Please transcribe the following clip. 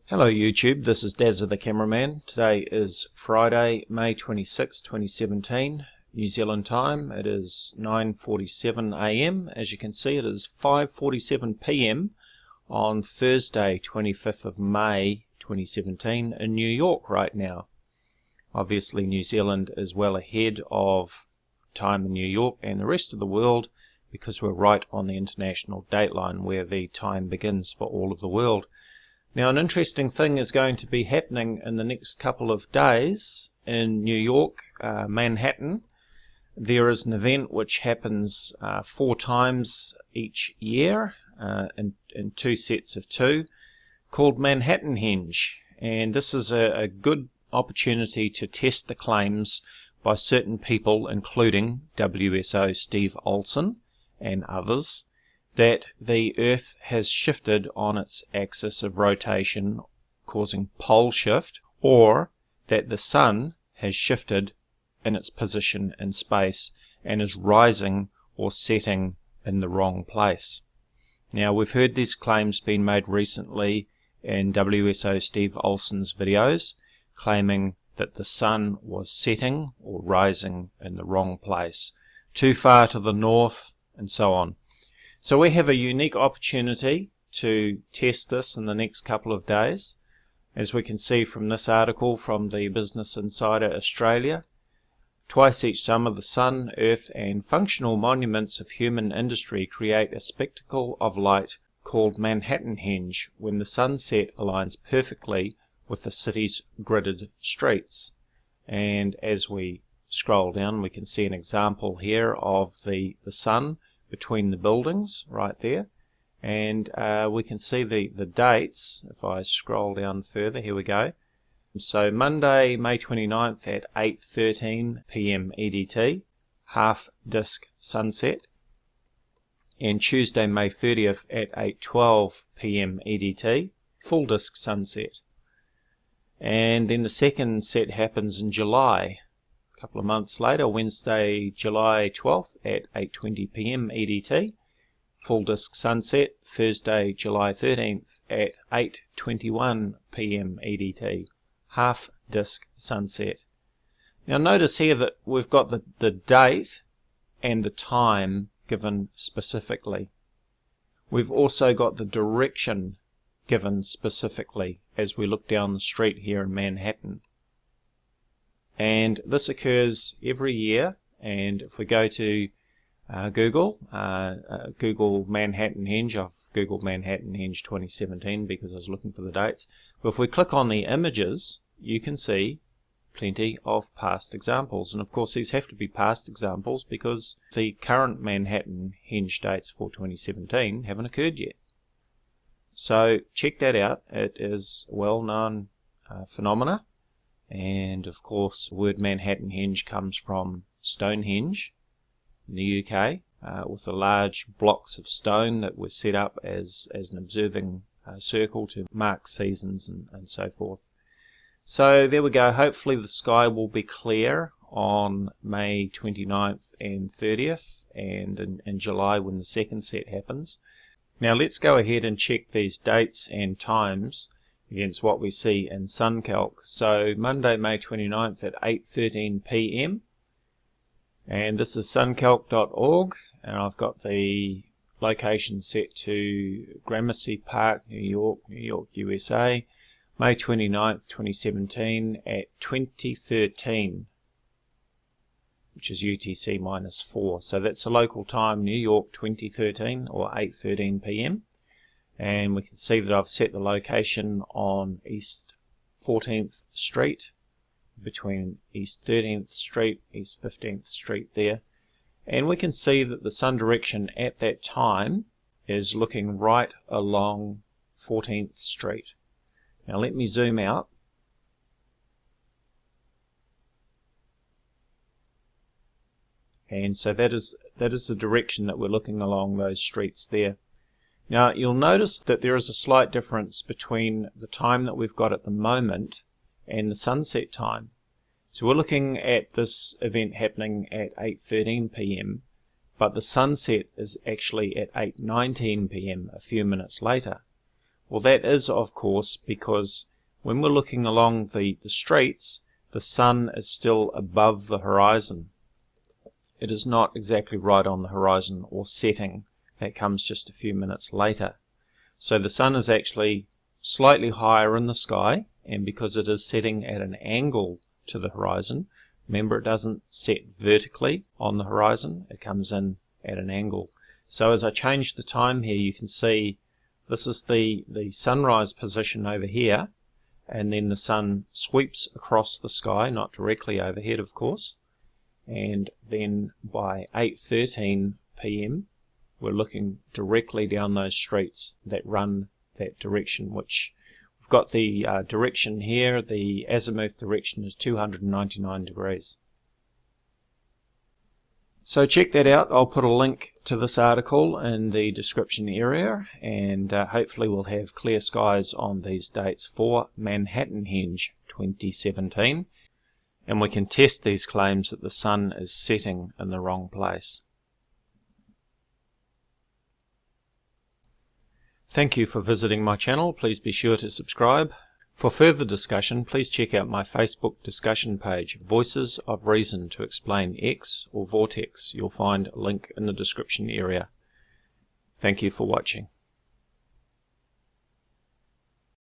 Hello YouTube, this is Dazza the cameraman. Today is Friday, May 26, 2017, New Zealand time. It is 9:47 AM. As you can see, it is 5:47 PM on Thursday, 25th of May 2017 in New York right now. Obviously New Zealand is well ahead of time in New York and the rest of the world because we're right on the international dateline where the time begins for all of the world. Now, an interesting thing is going to be happening in the next couple of days in New York, Manhattan. There is an event which happens 4 times each year in 2 sets of 2 called Manhattanhenge. And this is a good opportunity to test the claims by certain people, including WSO Steve Olson and others, that the Earth has shifted on its axis of rotation, causing pole shift, or that the Sun has shifted in its position in space and is rising or setting in the wrong place. Now, we've heard these claims being made recently in WSO Steve Olson's videos, claiming that the Sun was setting or rising in the wrong place, too far to the north, and so on. So we have a unique opportunity to test this in the next couple of days. As we can see from this article from the Business Insider Australia, twice each summer the Sun, Earth and functional monuments of human industry create a spectacle of light called Manhattanhenge when the sunset aligns perfectly with the city's gridded streets. And as we scroll down, we can see an example here of the Sun between the buildings right there, and we can see the dates. If I scroll down further, here we go. So Monday, May 29th at 8:13 PM EDT, half disk sunset, and Tuesday, May 30th at 8:12 PM EDT, full disk sunset. And then the second set happens in July, a couple of months later, Wednesday, July 12th at 8:20 PM EDT, full disk sunset. Thursday, July 13th at 8:21 PM EDT, half disk sunset. Now notice here that we've got the date and the time given specifically. We've also got the direction given specifically as we look down the street here in Manhattan. And this occurs every year, and if we go to Google Manhattanhenge, I've Googled Manhattanhenge 2017 because I was looking for the dates. But if we click on the images, you can see plenty of past examples. And of course these have to be past examples because the current Manhattanhenge dates for 2017 haven't occurred yet. So check that out. It is a well-known phenomena. And of course the word Manhattanhenge comes from Stonehenge in the UK, with the large blocks of stone that were set up as an observing circle to mark seasons and so forth. So there we go. Hopefully the sky will be clear on May 29th and 30th, and in July when the second set happens. Now let's go ahead and check these dates and times against what we see in SunCalc. So Monday, May 29th at 8:13 PM, and this is suncalc.org, and I've got the location set to Gramercy Park, New York, USA, May 29th, 2017 at 2013, which is UTC -4. So that's the local time, New York 2013 or 8:13 PM. And we can see that I've set the location on East 14th Street, between East 13th Street, East 15th Street there. And we can see that the sun direction at that time is looking right along 14th Street. Now let me zoom out. And so that is the direction that we're looking along those streets there. Now you'll notice that there is a slight difference between the time that we've got at the moment and the sunset time. So we're looking at this event happening at 8:13 PM, but the sunset is actually at 8:19 PM, a few minutes later, Well, that is of course because when we're looking along the streets, the sun is still above the horizon. It is not exactly right on the horizon or setting. That comes just a few minutes later. So the sun is actually slightly higher in the sky, and because it is setting at an angle to the horizon, remember it doesn't set vertically on the horizon, it comes in at an angle. So as I change the time here, you can see this is the sunrise position over here, and then the sun sweeps across the sky, not directly overhead of course, and then by 8:13 p.m. we're looking directly down those streets that run that direction, which we've got the direction here. The azimuth direction is 299 degrees. So check that out. I'll put a link to this article in the description area, and hopefully we'll have clear skies on these dates for Manhattanhenge 2017, and we can test these claims that the sun is setting in the wrong place. Thank you for visiting my channel. Please be sure to subscribe. For further discussion, please check out my Facebook discussion page, Voices of Reason to Explain X or Vortex. You'll find a link in the description area. Thank you for watching.